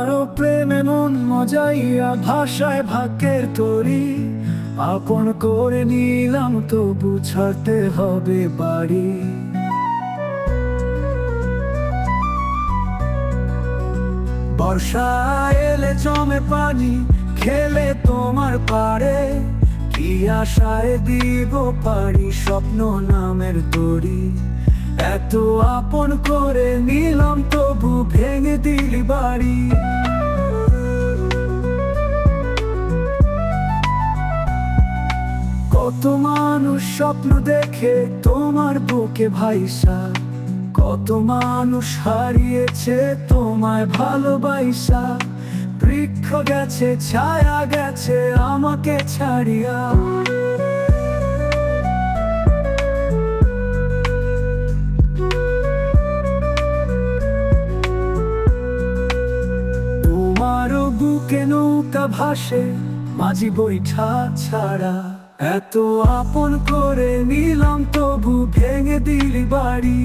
তোমারও প্রেমে মন মজাইয়া ভাষায় ভাগ্যের তরি, আপন করে নিলাম তবু ছাড়তে হবে বাড়ি। বর্ষা এলে জমে পানি, খেলে তোমার পারে, কি আশায় দিব পারি স্বপ্ন নামের তরি। এত আপন করে নিলাম তবু ভেঙে দিলি বাড়ি। কত মানুষ স্বপ্ন দেখে তোমার বুকে ভাইসা, কত মানুষ হারিয়েছে তোমায় ভালোবাসা। বৃক্ষ গেছে, ছায়া গেছে আমাকে ছাড়িয়া। তোমারও বুকে নৌকা ভাসে, মাঝি বৈঠা ছাড়া। এত আপন করে নিলাম তবু ভেঙে দিলি বাড়ি।